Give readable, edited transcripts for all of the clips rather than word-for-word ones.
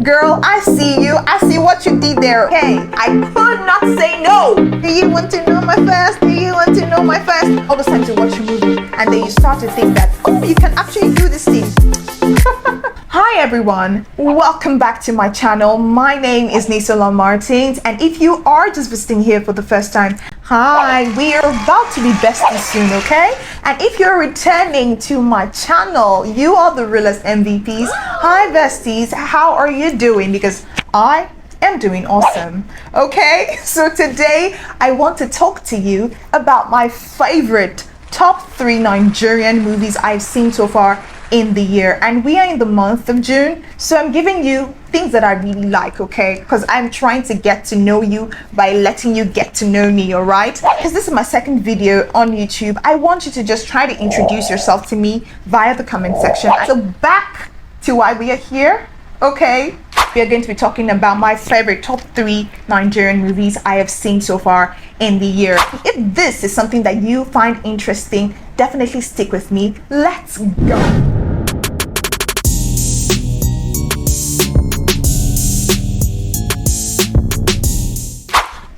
Girl, I see you. I see what you did there. Hey, I could not say no. Do you want to know my first? Do you want to know my first? All the time to watch a movie, and then you start to think that, oh, you can actually do this thing. Hi everyone, welcome back to my channel. My name is Nisola Martins, and if you are just visiting here for the first time, hi, we are about to be besties soon, okay? And if you're returning to my channel, you are the realest MVPs. Hi besties, how are you doing? Because I am doing awesome. Okay, so today I want to talk to you about my favorite top 3 Nigerian movies I've seen so far in the year. And we are in the month of June, so I'm giving you things that I really like, okay? Because I'm trying to get to know you by letting you get to know me, all right? Because this is my second video on YouTube, I want you to just try to introduce yourself to me via the comment section. So back to why we are here, okay? We are going to be talking about my favorite top 3 Nigerian movies I have seen so far in the year. If this is something that you find interesting, definitely stick with me. Let's go.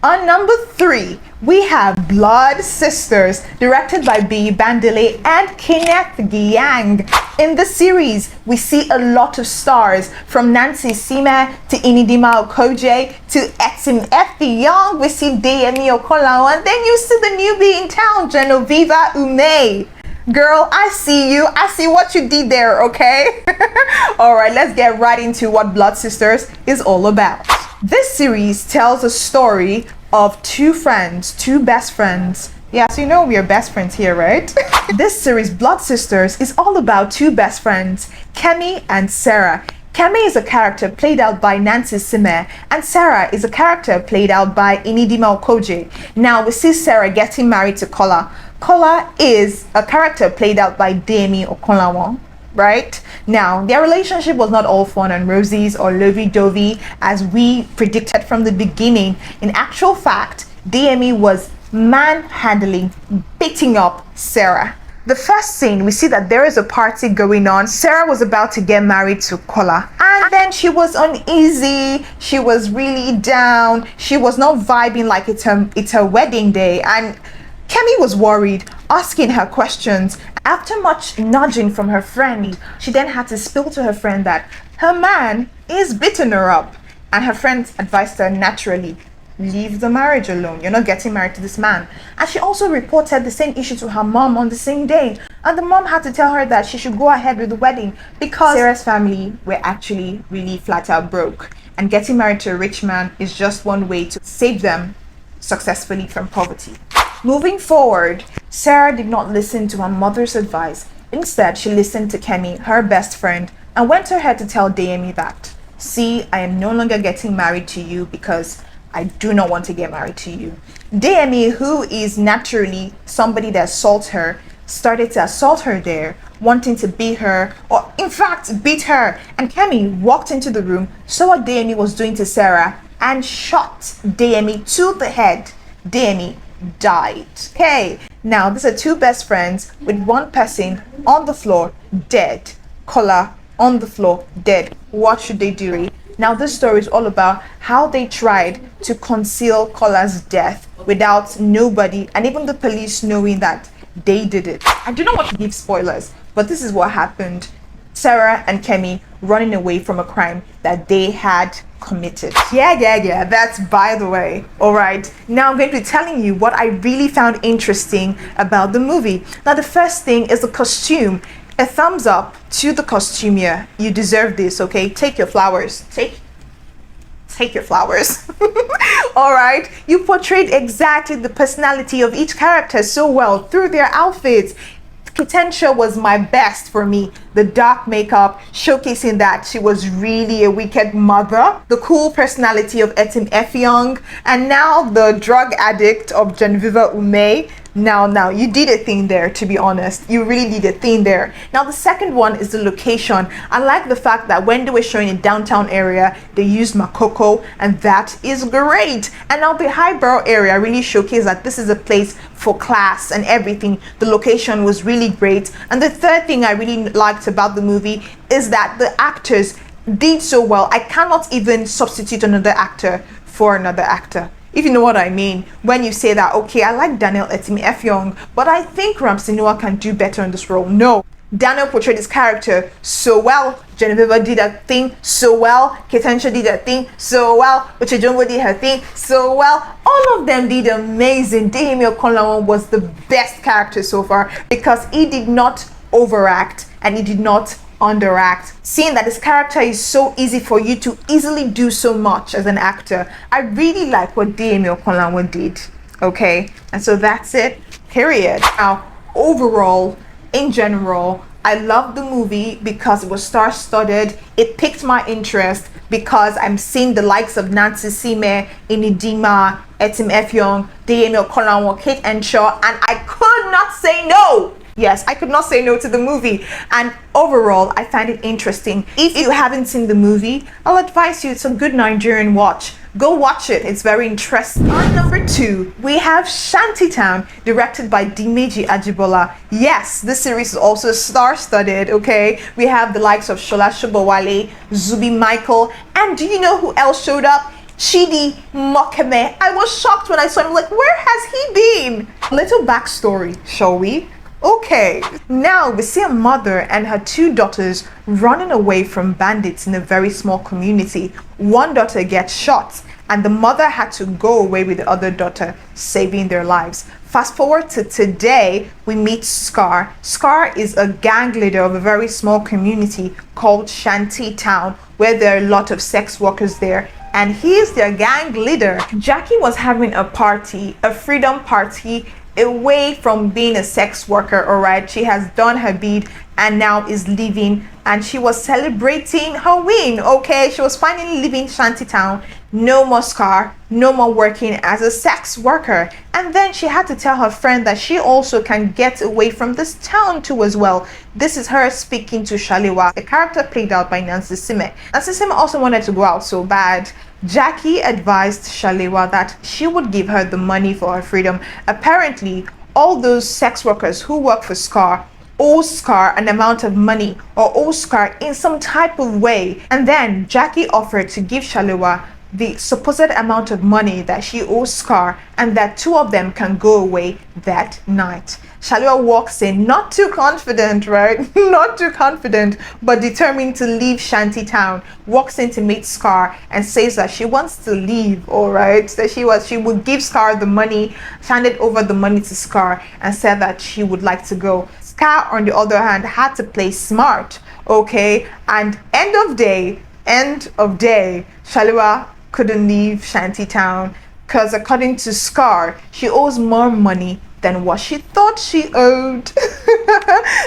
On number 3, we have Blood Sisters, directed by B. Bandele and Kenneth Gyang. In the series, we see a lot of stars, from Nancy Isime to Inidima Okoje to e.t.c Young. We see Deyemi Okanlawon. Then you see the newbie in town, Genoveva Ume. Girl, I see you. I see what you did there, okay? All right, let's get right into what Blood Sisters is all about. This series tells a story of two best friends. Yeah, so you know we are best friends here, right? This series, Blood Sisters, is all about two best friends, Kemi and Sarah. Kemi is a character played out by Nancy Isime, and Sarah is a character played out by Inidima Okoje. Now we see Sarah getting married to Kola. Kola is a character played out by Deyemi Okanlawon. Right? Now, their relationship was not all fun and roses or lovey-dovey as we predicted from the beginning. In actual fact, Deyemi was manhandling, beating up Sarah. The first scene, we see that there is a party going on. Sarah was about to get married to Kola, and then she was uneasy. She was really down. She was not vibing like it's her wedding day, and Kemi was worried, asking her questions. After much nudging from her friend, she then had to spill to her friend that her man is beating her up. And her friend advised her, naturally, leave the marriage alone. You're not getting married to this man. And she also reported the same issue to her mom on the same day. And the mom had to tell her that she should go ahead with the wedding because Sarah's family were actually really flat out broke. And getting married to a rich man is just one way to save them successfully from poverty. Moving forward, Sarah did not listen to her mother's advice. Instead, she listened to Kemi, her best friend, and went ahead to tell Deyemi that, see, I am no longer getting married to you because I do not want to get married to you. Deyemi, who is naturally somebody that assaults her, started to assault her there, wanting to beat her, or in fact, beat her. And Kemi walked into the room, saw what Deyemi was doing to Sarah, and shot Deyemi to the head. Deyemi died. Okay, now these are two best friends with one person on the floor dead. Kola on the floor dead. What should they do? Now this story is all about how they tried to conceal Kola's death without nobody and even the police knowing that they did it. I do not want to give spoilers, but this is what happened. Sarah and Kemi running away from a crime that they had committed. Yeah, that's by the way. All right, now I'm going to be telling you what I really found interesting about the movie. Now the first thing is the costume. A thumbs up to the costumier. You deserve this, okay? Take your flowers. Take your flowers. All right, you portrayed exactly the personality of each character so well through their outfits. Potential was my best for me. The dark makeup showcasing that she was really a wicked mother, the cool personality of e.t.c Young, and now the drug addict of Genoveva Ume. Now you did a thing there, to be honest. You really did a thing there. Now the second one is the location. I like the fact that when they were showing in downtown area, they used Makoko, and that is great. And now the highbrow area really showcased that this is a place for class and everything. The location was really great. And the third thing I really liked about the movie is that the actors did so well. I cannot even substitute another actor for another actor. If you know what I mean, when you say that, okay, I like Daniel Effiong, but I think Ramsey Noah can do better in this role. No, Daniel portrayed his character so well. Genevieve did her thing so well. Ketensha did her thing so well. Uchejumbo did her thing so well. All of them did amazing. Deyemi Okanlawon was the best character so far because he did not overact and he did not underact. Seeing that his character is so easy for you to easily do so much as an actor, I really like what Deyemi Okanlawon did. Okay, and so that's it, period. Now, overall, in general, I love the movie because it was star-studded. It piqued my interest because I'm seeing the likes of Nancy Isime, Inidima, Etim Effiong, Deyemi Okanlawon, Kate Enshaw, and I could not say no. Yes, I could not say no to the movie. And overall, I find it interesting. If you haven't seen the movie, I'll advise you, it's a good Nigerian watch. Go watch it, it's very interesting. On number 2, we have Shantytown, directed by Dimeji Ajibola. Yes, this series is also star-studded, okay? We have the likes of Shola Wale, Zubi Michael, and do you know who else showed up? Chidi Mokeme. I was shocked when I saw him, like, where has he been? Little backstory, shall we? Okay, now we see a mother and her 2 daughters running away from bandits in a very small community. One daughter gets shot and the mother had to go away with the other daughter, saving their lives. Fast forward to today, we meet Scar. Scar is a gang leader of a very small community called Shantytown, where there are a lot of sex workers there, and he is their gang leader. Jackie was having a party, a freedom party, away from being a sex worker. All right, she has done her bid and now is leaving, and she was celebrating her win. Okay, she was finally leaving Shantytown. No more Scar, no more working as a sex worker. And then she had to tell her friend that she also can get away from this town too as well. This is her speaking to Shalewa, a character played out by Nancy Isime. Nancy Isime also wanted to go out so bad. Jackie advised Shalewa that she would give her the money for her freedom. Apparently, all those sex workers who work for Scar owe Scar an amount of money or owe Scar in some type of way. And then Jackie offered to give Shalewa the supposed amount of money that she owes Scar, and that 2 of them can go away that night. Shalewa walks in, not too confident, right? Not too confident, but determined to leave Shantytown. Walks in to meet Scar and says that she wants to leave, all right? That she would give Scar the money, handed over the money to Scar, and said that she would like to go. Scar, on the other hand, had to play smart, okay? And end of day, Shalewa couldn't leave Shantytown because according to Scar, she owes more money than what she thought she owed.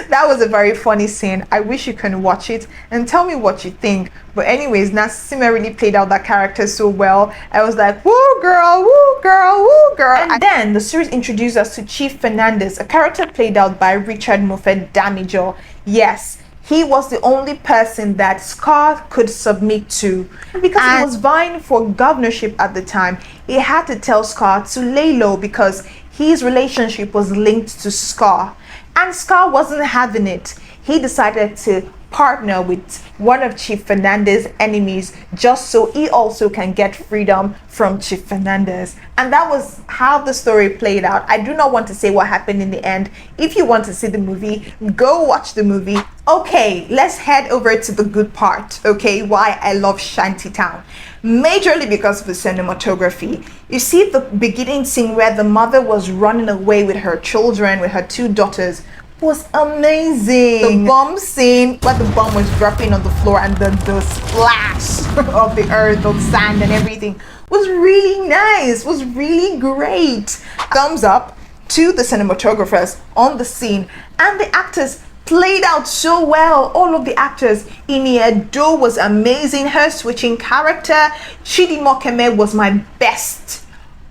That was a very funny scene. I wish you can watch it and tell me what you think. But anyways, Nancy Isime really played out that character so well. I was like, woo girl, woo girl, woo girl. And then the series introduced us to Chief Fernandez, a character played out by Richard Moffett Damijo. Yes, he was the only person that Scar could submit to. Because he was vying for governorship at the time, he had to tell Scar to lay low because his relationship was linked to Scar. And Scar wasn't having it. He decided to partner with one of Chief Fernandez's enemies just so he also can get freedom from Chief Fernandez. And that was how the story played out. I do not want to say what happened in the end. If you want to see the movie, go watch the movie. Okay, let's head over to the good part, okay? Why I love Shantytown. Majorly because of the cinematography. You see the beginning scene where the mother was running away with her children, with her 2 daughters, was amazing. The bomb scene where the bomb was dropping on the floor and the splash of the earth, of sand and everything was really nice, was really great. Thumbs up to the cinematographers on the scene, and the actors played out so well. All of the actors. Iniedo was amazing, her switching character. Chidi Mokeme was my best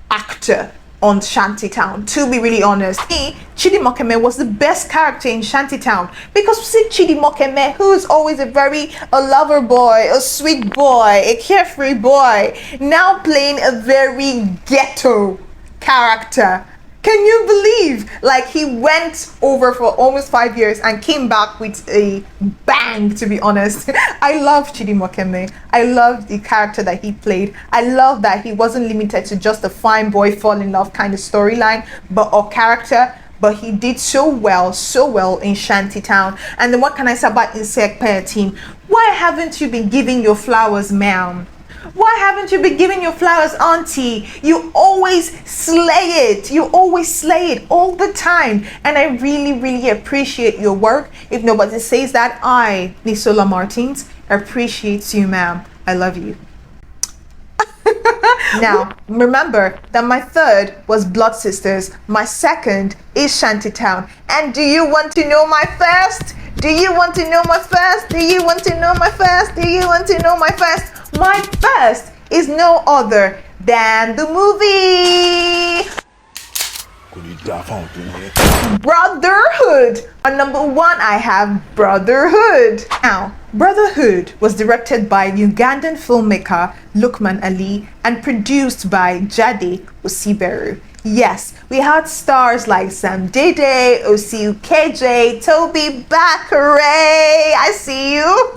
actor on Shantytown, to be really honest. Chidi Mokeme was the best character in Shantytown because we see Chidi Mokeme, who is always a lover boy, a sweet boy, a carefree boy, now playing a very ghetto character. Can you believe? Like, he went over for almost 5 years and came back with a bang, to be honest. I love Chidi Mokeme. I love the character that he played. I love that he wasn't limited to just a fine boy fall in love kind of storyline, but a character. But he did so well in Shantytown. And then what can I say about Insect team? Why haven't you been giving your flowers, ma'am? Why haven't you been giving your flowers, auntie? You always slay it. You always slay it all the time. And I really appreciate your work. If nobody says that, I, Nisola Martins, appreciate you, ma'am. I love you. Now, remember that my third was Blood Sisters. My second is Shantytown. And do you want to know my first? Do you want to know my first? Do you want to know my first? Do you want to know my first? My first is no other than the movie Brotherhood. On number one, I have Brotherhood. Now, Brotherhood was directed by Ugandan filmmaker Lukman Ali and produced by Jade Osiberu. Yes, we had stars like Sam Dede, Osi KJ, Tobi Bakre. I see you.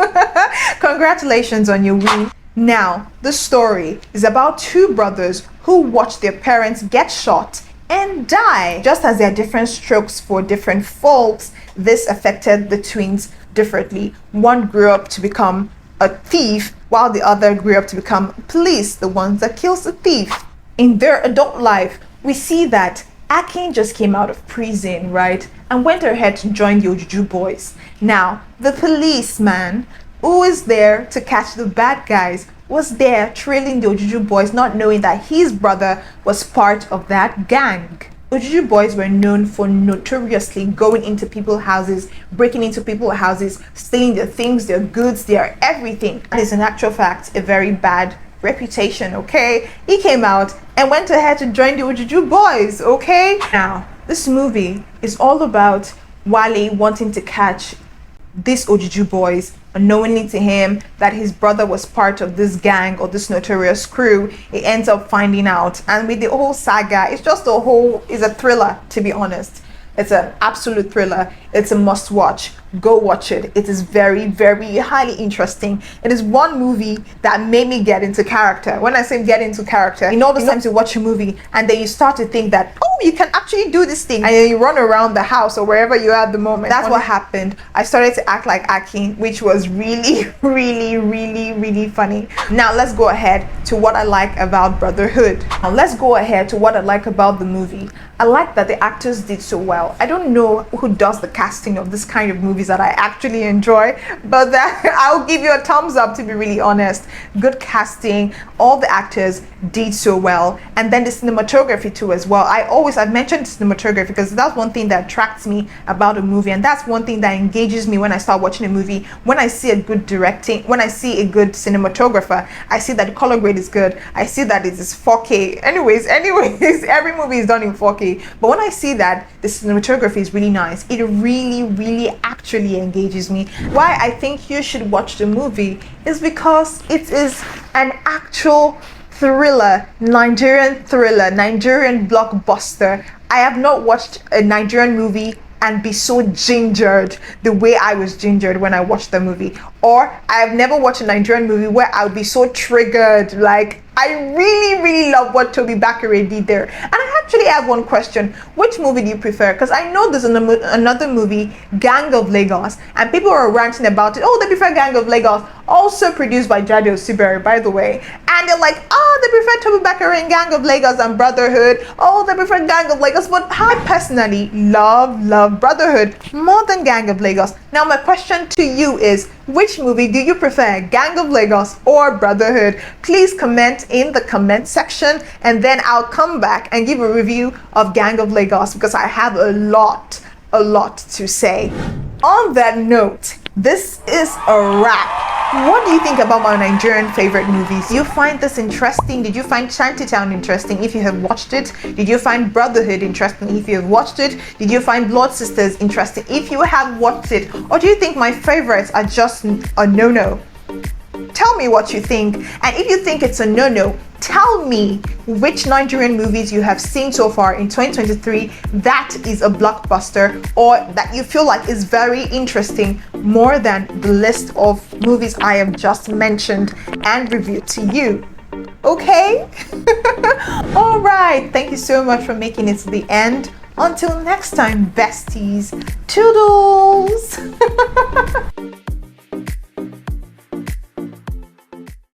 Congratulations on your win. Now, the story is about two brothers who watch their parents get shot and die. Just as there are different strokes for different folks, this affected the twins differently. One grew up to become a thief, while the other grew up to become police, the ones that kills the thief. In their adult life, we see that Akin just came out of prison, right? And went ahead to join the Ojuju boys. Now, the policeman who is there to catch the bad guys was there trailing the Ojuju boys, not knowing that his brother was part of that gang. Ojuju boys were known for notoriously going into people's houses, breaking into people's houses, stealing their things, their goods, their everything. That is in actual fact a very bad reputation, okay? He came out and went ahead to join the Ojuju boys, okay? Now, this movie is all about Wale wanting to catch these Ojuju boys, unknowingly to him that his brother was part of this gang or this notorious crew. He ends up finding out, and with the whole saga, it's a thriller, to be honest. It's an absolute thriller. It's a must watch. Go watch it. It is very highly interesting. It is one movie that made me get into character. When I say get into character, all the times you watch a movie and then you start to think that, oh, you can actually do this thing, and then you run around the house or wherever you are at the moment. That's what happened. I started to act like Akin, which was really funny. Now let's go ahead to what I like about Brotherhood. Now let's go ahead to what I like about the movie. I like that the actors did so well. I don't know who does the casting of this kind of movies that I actually enjoy, but I'll give you a thumbs up, to be really honest. Good casting. All the actors did so well. And then the cinematography too as well. I've mentioned cinematography because that's one thing that attracts me about a movie, and that's one thing that engages me when I start watching a movie. When I see a good directing, when I see a good cinematographer, I see that the color grade is good. I see that it is 4K. Anyways, every movie is done in 4K. But when I see that the cinematography is really nice, it really actually engages me. Why I think you should watch the movie is because it is an actual thriller, Nigerian blockbuster. I have not watched a Nigerian movie and be so gingered the way I was gingered when I watched the movie. Or I have never watched a Nigerian movie where I would be so triggered. Like, I really love what Tobi Bakre did there. And I actually have one question. Which movie do you prefer? Because I know there's another movie, Gang of Lagos, and people are ranting about it. Oh, they prefer Gang of Lagos, also produced by Jade Osiberu, by the way. And they're like, oh, they prefer Tobi Bakre in Gang of Lagos and Brotherhood. Oh, they prefer Gang of Lagos. But I personally love Brotherhood more than Gang of Lagos. Now my question to you is, which movie do you prefer, Gang of Lagos or Brotherhood? Please comment in the comment section, and then I'll come back and give a review of Gang of Lagos because I have a lot to say. On that note, this is a wrap. What do you think about my Nigerian favorite movies? Do you find this interesting? Did you find Shantytown interesting if you have watched it? Did you find Brotherhood interesting if you have watched it? Did you find Blood Sisters interesting if you have watched it? Or do you think my favorites are just a no-no? Tell me what you think, and if you think it's a no-no, Tell me which Nigerian movies you have seen so far in 2023 that is a blockbuster or that you feel like is very interesting more than the list of movies I have just mentioned and reviewed to you. Okay? All right. Thank you so much for making it to the end. Until next time, besties. Toodles!